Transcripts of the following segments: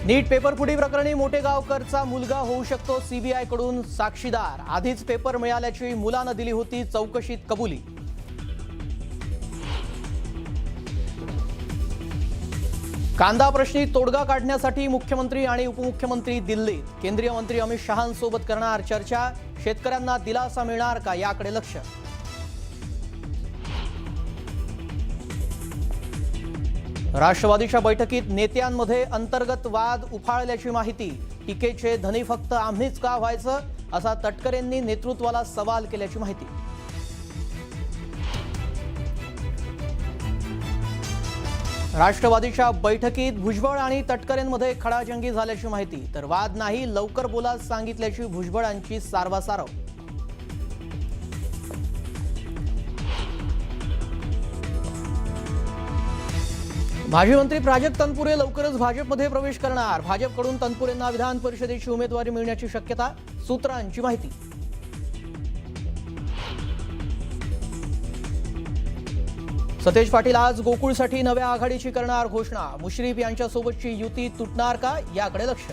नीट पेपरफुटी प्रकरणी मोठेगावकरचा मुलगा होऊ शकतो सीबीआय कडून साक्षीदार। आधीच पेपर मिळाल्याची मुलानं दिली होती चौकशीत कबुली। कांदा प्रश्नी तोडगा काढण्यासाठी मुख्यमंत्री आणि उपमुख्यमंत्री दिल्लीत। केंद्रीय मंत्री अमित शहांसोबत करणार चर्चा। शेतकऱ्यांना दिलासा मिळणार का याकडे लक्ष। राष्ट्रवादीच्या बैठकीत नेत्यांमध्ये अंतर्गत वाद उफाळल्याची माहिती। टीकेचे धनी फक्त आम्हीच का व्हायचं असा तटकरेंनी नेतृत्वाला सवाल केल्याची माहिती। राष्ट्रवादीच्या बैठकीत भुजबळ आणि तटकरेंमध्ये खडाजंगी झाल्याची माहिती। तर वाद नाही, लवकर बोला सांगितल्याची भुजबळांची सारवासारव। माजी मंत्री प्राजक्त तनपुरे लवकरच भाजपमध्ये प्रवेश करणार। भाजपकडून तनपुरेंना विधान परिषदेची उमेदवारी मिळण्याची शक्यता, सूत्रांची माहिती। सतेज पाटील आज गोकुळसाठी नव्या आघाडीची करणार घोषणा। मुश्रीफ यांच्यासोबतची युती तुटणार का याकडे लक्ष।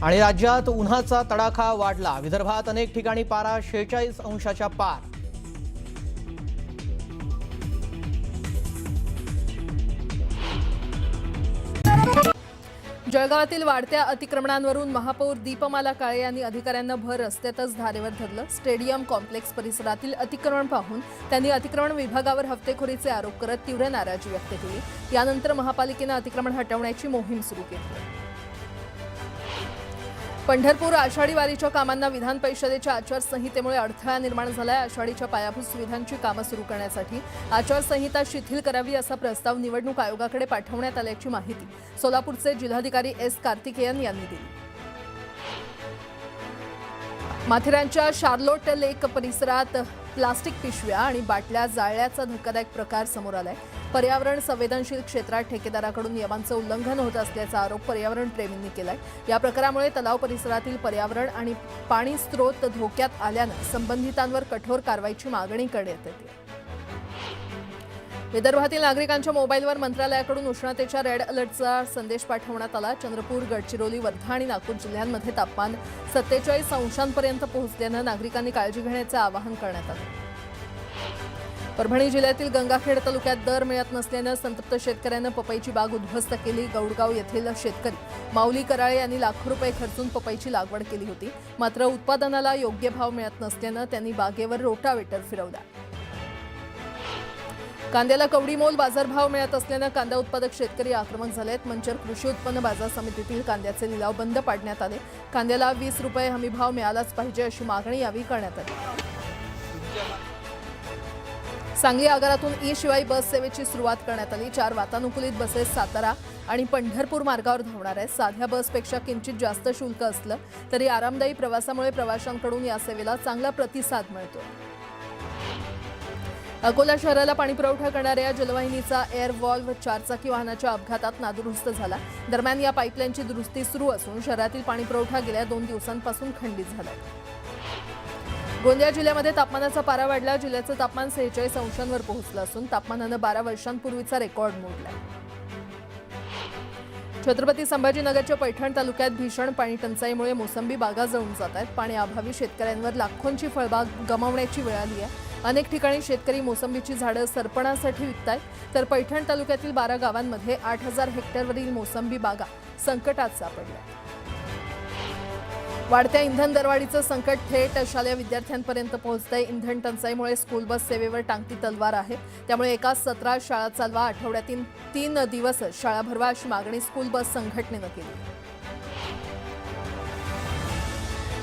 आणि राज्यात उन्हाचा तडाखा वाढला। विदर्भात अनेक ठिकाणी पारा 46 अंशाच्या पार। जळगावातील वाढत्या अतिक्रमणांवरून महापौर दीपमाला काळे यांनी अधिकाऱ्यांना भर रस्त्यातच धारेवर धरलं। स्टेडियम कॉम्प्लेक्स परिसरातील अतिक्रमण पाहून त्यांनी अतिक्रमण विभागावर हफ्तेखोरीचे आरोप करत तीव्र नाराजी व्यक्त केली। यानंतर महापालिकेने अतिक्रमण हटवण्याची मोहीम सुरू केली। पंढरपूर आषाढी वारीच्या कामांना विधान परिषदेच्या आचारसंहितेमुळे अडथळा निर्माण झालाय। आषाढीच्या पायाभूत सुविधांची कामं सुरू करण्यासाठी आचारसंहिता शिथिल करावी असा प्रस्ताव निवडणूक आयोगाकडे पाठवण्यात आल्याची माहिती सोलापूरचे जिल्हाधिकारी एस कार्तिकेयन यांनी दिली। माथेरानच्या शार्लोट लेक परिसरात प्लास्टिक पिशव्या आणि बाटल्या जाळल्याचा धक्कादायक प्रकार समोर आलाय। पर्यावरण संवेदनशील क्षेत्रात ठेकेदाराकडून नियमांचं उल्लंघन होत असल्याचा आरोप पर्यावरण प्रेमींनी केलाय। या प्रकारामुळे तलाव परिसरातील पर्यावरण आणि पाणी स्रोत धोक्यात आल्यानं संबंधितांवर कठोर कारवाईची मागणी करण्यात येते। विदर्भातील नागरिकांच्या मोबाईलवर मंत्रालयाकडून उष्णतेच्या रेड अलर्टचा संदेश पाठवण्यात आला। चंद्रपूर, गडचिरोली, वर्धा आणि नागपूर जिल्ह्यांमध्ये तापमान 47 अंशांपर्यंत पोहोचल्यानं नागरिकांनी काळजी घेण्याचे आवाहन करण्यात आले। परभणी जिल्ह्यातील गंगाखेड तालुक्यात दर मिळत नसल्यानं संतप्त शेतकऱ्यांना पपईची बाग उद्ध्वस्त केली। गौडगाव येथील शेतकरी माऊली कराळे यांनी लाखो रुपये खर्चून पपईची लागवड केली होती, मात्र उत्पादनाला योग्य भाव मिळत नसल्यानं त्यांनी बागेवर रोटावेटर फिरवला। कांद्याला कवडीमोल बाजारभाव मिळत असल्यानं कांदा उत्पादक शेतकरी आक्रमक झाले आहेत। मंचर कृषी उत्पन्न बाजार समितीतील कांद्याचे लिलाव बंद पाडण्यात आले। कांद्याला 20 रुपये हमीभाव मिळालाच पाहिजे अशी मागणी यावेळी करण्यात आली। सांगली आगारातून ई-शिवाई बस सेवेची सुरुवात करण्यात आली। 4 वातानुकूलित बसेस सातारा आणि पंढरपूर मार्गावर धावणार आहेत। साध्या बसपेक्षा किंचित जास्त शुल्क असलं तरी आरामदायी प्रवासामुळे प्रवाशांकडून या सेवेला चांगला प्रतिसाद मिळतो। अकोला शहराला पाणीपुरवठा करणाऱ्या जलवाहिनीचा एअर व्हॉल्व्ह 4 चाकी वाहनाच्या अपघातात नादुरुस्त झाला। दरम्यान या पाईपलाईनची दुरुस्ती सुरू असून शहरातील पाणीपुरवठा गेल्या 2 दिवसांपासून खंडित झाला। गोंदिया जिल्ह्यामध्ये तापमानाचा पारा वाढला। जिल्ह्याचं तापमान 46 अंशांवर पोहोचलं असून तापमानानं 12 वर्षांपूर्वीचा रेकॉर्ड मोडला। छत्रपती संभाजीनगरच्या पैठण तालुक्यात भीषण पाणी टंचाईमुळे मोसंबी बागा जळून जात आहेत। पाण्याअभावी शेतकऱ्यांवर लाखोंची फळबाग गमावण्याची वेळ आली आहे। अनेक ठिकाणी शेतकरी मोसंबीची झाडं सरपणासाठी विकतायत, तर पैठण तालुक्यातील 12 गावांमध्ये 8000 हेक्टरवरील मोसंबी बागा संकटात सापडल्या। वाढत्या इंधन दरवाढीचं संकट थेट शालेय विद्यार्थ्यांपर्यंत पोहोचतंय। इंधन टंचाईमुळे स्कूल बस सेवेवर टांगती तलवार आहे। त्यामुळे एका सत्रात शाळा चालवा, आठवड्यातील 3 दिवस शाळा भरवा अशी मागणी स्कूल बस संघटनेनं केली।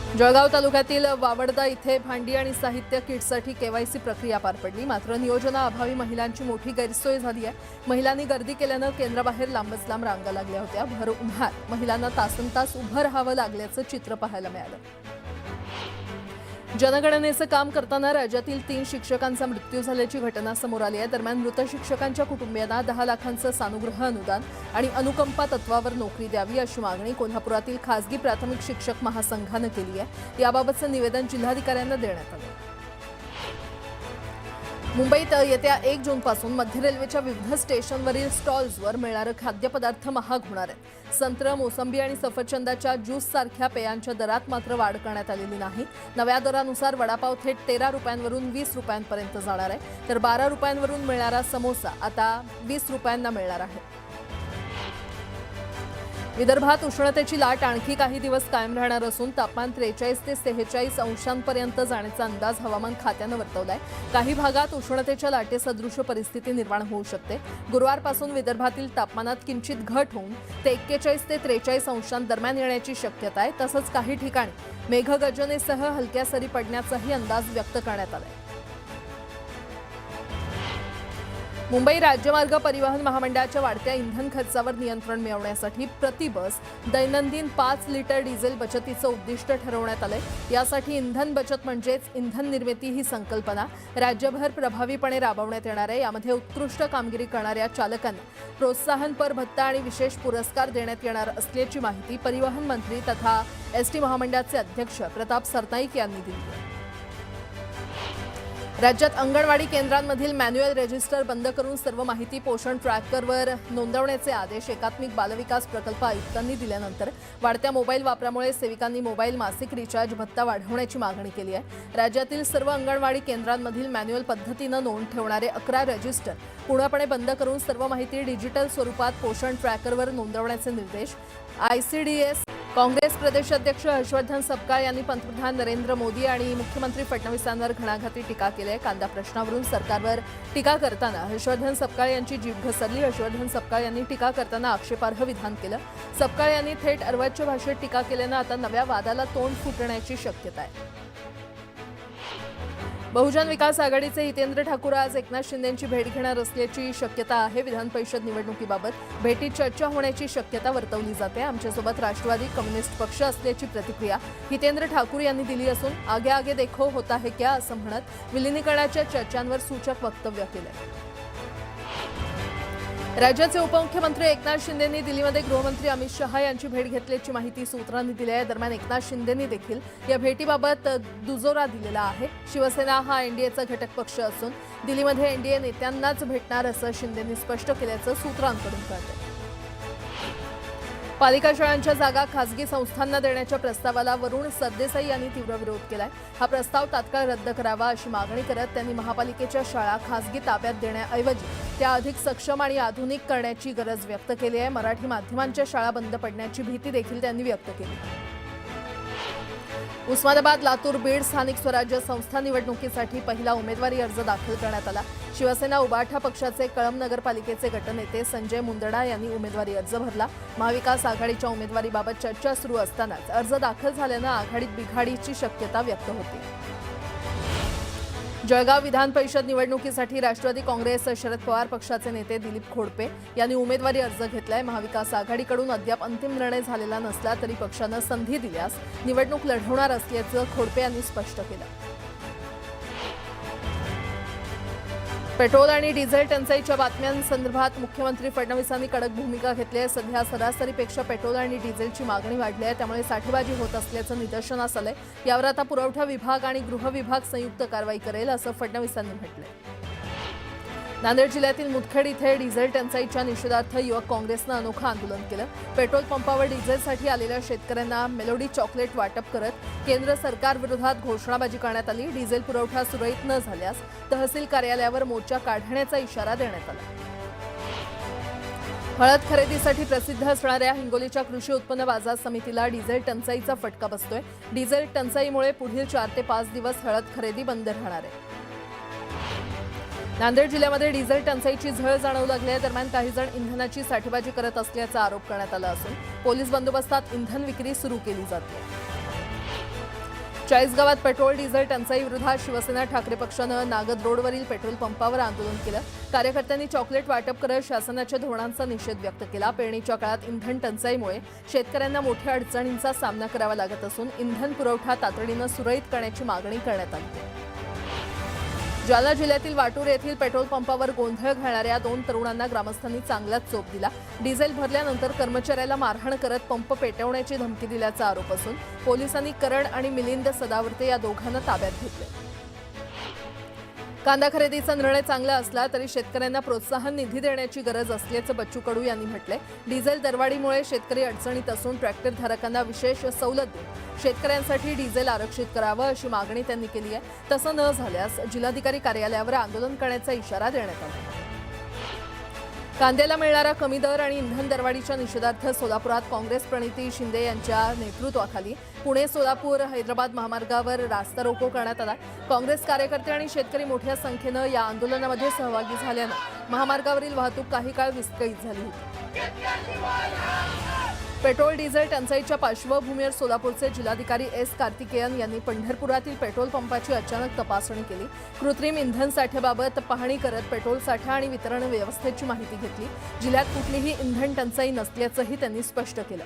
जळगाव तालुक्यातील वावडदा इथे भांडी आणि साहित्य किटसाठी केवायसी प्रक्रिया पार पडली, मात्र नियोजनाअभावी महिलांची मोठी गैरसोय झाली आहे। महिलांनी गर्दी केल्यानं केंद्राबाहेर लांबच लांब रांगा लागल्या होत्या। भर उन्हात महिलांना तासनतास उभं राहावं लागल्याचं चित्र पाहायला मिळालं। जनगणनेचं काम करताना राज्यातील 3 शिक्षकांचा मृत्यू झाल्याची घटना समोर आली आहे। दरम्यान मृत शिक्षकांच्या कुटुंबियांना 10 लाखांचं सानुग्रह अनुदान आणि अनुकंपा तत्वावर नोकरी द्यावी अशी मागणी कोल्हापुरातील खासगी प्राथमिक शिक्षक महासंघानं केली आहे। याबाबतचं निवेदन जिल्हाधिकाऱ्यांना देण्यात आलं। मुंबईत येत्या 1 जूनपासून मध्य रेल्वेच्या विविध स्टेशनवरील स्टॉल्सवर मिळणारे खाद्यपदार्थ महाग होणार आहेत. संत्र, मोसंबी आणि सफरचंदाच्या ज्यूस सारख्या पेयांच्या दरात मात्र वाढ करण्यात आलेली नाही. नव्या दरानुसार वडापाव थेट 13 रुपयांवरून 20 रुपयांपर्यंत जाणार आहे, तर 12 रुपयांवरून मिळणारा समोसा आता 20 रुपयांना मिळणार आहे. विदर्भात उष्णतेची लाट आणखी काही दिवस कायम राहणार असून तापमान 43 ते 46 अंशांपर्यंत जाण्याचा अंदाज हवामान खात्यानं वर्तवलाय. काही भागात उष्णतेच्या लाटेसदृश परिस्थिती निर्माण होऊ शकते. गुरुवारपासून विदर्भातील तापमानात किंचित घट होऊन ते 41 ते 43 अंशांदरम्यान येण्याची शक्यता आहे. तसंच काही ठिकाणी मेघगर्जनेसह हलक्या सरी पडण्याचाही अंदाज व्यक्त करण्यात आलाय. मुंबई राज्यमार्ग परिवहन महामंडळाच्या वाढत्या इंधन खर्चावर नियंत्रण मिळवण्यासाठी प्रति बस दैनंदिन 5 लिटर डिझेल बचतीचं उद्दिष्ट ठरवण्यात आलंय. यासाठी इंधन बचत म्हणजेच इंधन निर्मिती ही संकल्पना राज्यभर प्रभावीपणे राबवण्यात येणार आहे. यामध्ये उत्कृष्ट कामगिरी करणाऱ्या चालकांना प्रोत्साहनपर भत्ता आणि विशेष पुरस्कार देण्यात येणार असल्याची माहिती परिवहन मंत्री तथा एसटी महामंडळाचे अध्यक्ष प्रताप सरनाईक यांनी दिली. राज्यात अंगणवाडी केंद्रांमधील मॅन्युअल रजिस्टर बंद करून सर्व माहिती पोषण ट्रॅकरवर नोंदवण्याचे आदेश एकात्मिक बालविकास प्रकल्प आयुक्तांनी दिल्यानंतर वाढत्या मोबाईल वापरामुळे सेविकांनी मोबाईल मासिक रिचार्ज भत्ता वाढवण्याची मागणी केली आहे. राज्यातील सर्व अंगणवाडी केंद्रांमधील मॅन्युअल पद्धतीनं नोंद ठेवणारे 11 रजिस्टर पूर्णपणे बंद करून सर्व माहिती डिजिटल स्वरूपात पोषण ट्रॅकरवर नोंदवण्याचे निर्देश ICDS काँग्रेस प्रदेशाध्यक्ष हर्षवर्धन सपकाळ यांनी पंतप्रधान नरेंद्र मोदी आणि मुख्यमंत्री फडणवीसांवर घणाघाती टीका केली आहे. कांदा प्रश्नावरून सरकारवर टीका करताना हर्षवर्धन सपकाळ यांची जीभ घसरली. हर्षवर्धन सपकाळ यांनी टीका करताना आक्षेपार्ह विधान केलं. सपकाळ यांनी थेट अर्वाच्य भाषेत टीका केल्यानं आता नव्या वादाला तोंड फुटण्याची शक्यता आहे. बहुजन विकास आघाडीचे हितेंद्र ठाकूर आज एकनाथ शिंदेंची भेट घेणार असल्याची शक्यता आहे. विधान परिषद निवडणुकीबाबत भेटीत चर्चा होण्याची शक्यता वर्तवली जाते. आमच्यासोबत राष्ट्रवादी कम्युनिस्ट पक्ष असल्याची प्रतिक्रिया हितेंद्र ठाकूर यांनी दिली असून आगे आगे देखो होता है क्या असं म्हणत विलिनीकरणाच्या चर्चांवर सूचक वक्तव्य केलं. राज्याचे उपमुख्यमंत्री एकनाथ शिंदेंनी दिल्लीमध्ये गृहमंत्री अमित शहा यांची भेट घेतल्याची माहिती सूत्रांनी दिली आहे. दरम्यान एकनाथ शिंदेंनी देखील या भेटीबाबत दुजोरा दिलेला आहे. शिवसेना हा एनडीएचा घटक पक्ष असून दिल्लीमध्ये एनडीए नेत्यांनाच भेटणार असं शिंदेंनी स्पष्ट केल्याचं सूत्रांकडून कळतंय. पालिका शाळांच्या जागा खासगी संस्थांना देण्याच्या प्रस्तावाला वरुण सरदेसाई यांनी तीव्र विरोध केलाय. हा प्रस्ताव तात्काळ रद्द करावा अशी मागणी करत त्यांनी महापालिकेच्या शाळा खासगी ताब्यात देण्याऐवजी त्या अधिक सक्षम आणि आधुनिक करण्याची गरज व्यक्त केली आहे. मराठी माध्यमांच्या शाळा बंद पडण्याची भीती देखील त्यांनी व्यक्त केली. उस्मानाबाद, लातूर, बीड स्थानिक स्वराज्य संस्था निवडणुकीसाठी पहिला उमेदवारी अर्ज दाखल करण्यात आला. शिवसेना उबाठा पक्षाचे कळंब नगरपालिकेचे गटनेते संजय मुंदडा यांनी उमेदवारी अर्ज भरला. महाविकास आघाडीच्या उमेदवारीबाबत चर्चा सुरू असतानाच अर्ज दाखल झाल्यानं आघाडीत बिघाडीची शक्यता व्यक्त होती. जळगाव विधान परिषद निवडणुकीसाठी राष्ट्रवादी काँग्रेस शरद पवार पक्षाचे नेते दिलीप खोडपे यांनी उमेदवारी अर्ज घेतलाय. महाविकास आघाडीकडून अद्याप अंतिम निर्णय झालेला नसला तरी पक्षानं संधी दिल्यास निवडणूक लढवणार असल्याचं खोडपे यांनी स्पष्ट केलं. पेट्रोल आणि डिझेल टंचाईच्या बातम्यांसंदर्भात मुख्यमंत्री फडणवीसांनी कडक भूमिका घेतली आहे. सध्या सरासरीपेक्षा पेट्रोल आणि डिझेलची मागणी वाढली आहे, त्यामुळे साठेबाजी होत असल्याचं निदर्शनास आलंय. यावर आता पुरवठा विभाग आणि गृह विभाग संयुक्त कारवाई करेल असं फडणवीसांनी म्हटलंय. नांदेड जिल्ह्यातील मुदखेड इथे डिझेल टंचाईच्या निषेधार्थ युवक काँग्रेसनं अनोखं आंदोलन केलं. पेट्रोल पंपावर डिझेलसाठी आलेल्या शेतकऱ्यांना मेलोडी चॉकलेट वाटप करत केंद्र सरकारविरोधात घोषणाबाजी करण्यात आली. डिझेल पुरवठा सुरळीत न झाल्यास तहसील कार्यालयावर मोर्चा काढण्याचा इशारा देण्यात आला. हळद खरेदीसाठी प्रसिद्ध असणाऱ्या हिंगोलीच्या कृषी उत्पन्न बाजार समितीला डिझेल टंचाईचा फटका बसतोय. डिझेल टंचाईमुळे पुढील 4 ते 5 दिवस हळद खरेदी बंद राहणार आहे. नांदेड जिल्ह्यामध्ये डिझेल टंचाईची झळ जाणवू लागली आहे. दरम्यान काही जण इंधनाची साठेबाजी करत असल्याचा आरोप करण्यात आला असून पोलीस बंदोबस्तात इंधन विक्री सुरू केली जाते. चाळीसगावात पेट्रोल डिझेल टंचाई विरोधात शिवसेना ठाकरे पक्षानं नागद रोडवरील पेट्रोल पंपावर आंदोलन केलं. कार्यकर्त्यांनी चॉकलेट वाटप करत शासनाच्या धोरणांचा निषेध व्यक्त केला. पेरणीच्या काळात इंधन टंचाईमुळे शेतकऱ्यांना मोठ्या अडचणींचा सामना करावा लागत असून इंधन पुरवठा तातडीनं सुरळीत करण्याची मागणी करण्यात आली. जालना जिल्ह्यातील वाटूर येथील पेट्रोल पंपावर गोंधळ घालणाऱ्या 2 तरुणांना ग्रामस्थांनी चांगलाच चोप दिला. डिझेल भरल्यानंतर कर्मचाऱ्याला मारहाण करत पंप पेटवण्याची धमकी दिल्याचा आरोप असून पोलिसांनी करण आणि मिलिंद सदावर्ते या दोघांना ताब्यात घेतले. कांदा खरेदीचा निर्णय चांगला असला तरी शेतकऱ्यांना प्रोत्साहन निधी देण्याची गरज असल्याचं बच्चू कडू यांनी म्हटलंय. डिझेल दरवाढीमुळे शेतकरी अडचणीत असून ट्रॅक्टर धारकांना विशेष सवलत देऊन शेतकऱ्यांसाठी डिझेल आरक्षित करावं अशी मागणी त्यांनी केली आहे. तसं न झाल्यास जिल्हाधिकारी कार्यालयावर आंदोलन करण्याचा इशारा देण्यात आला आहे. कांद्याला मिळणारा कमी दर आणि इंधन दरवाढीच्या निषेधार्थ सोलापुरात काँग्रेस प्रणिती शिंदे यांच्या नेतृत्वाखाली पुणे सोलापूर हैदराबाद महामार्गावर रास्ता रोको करण्यात आला. काँग्रेस कार्यकर्ते आणि शेतकरी मोठ्या संख्येनं या आंदोलनामध्ये सहभागी झाल्यानं महामार्गावरील वाहतूक काही काळ विस्कळीत झाली होती. पेट्रोल डिझेल टंचाईच्या पार्श्वभूमीवर सोलापूरचे जिल्हाधिकारी एस कार्तिकेयन यांनी पंढरपुरातील पेट्रोल पंपाची अचानक तपासणी केली. कृत्रिम इंधन साठ्याबाबत पाहणी करत पेट्रोल साठा आणि वितरण व्यवस्थेची माहिती घेतली. जिल्ह्यात कुठलीही इंधन टंचाई नसल्याचंही त्यांनी स्पष्ट केलं.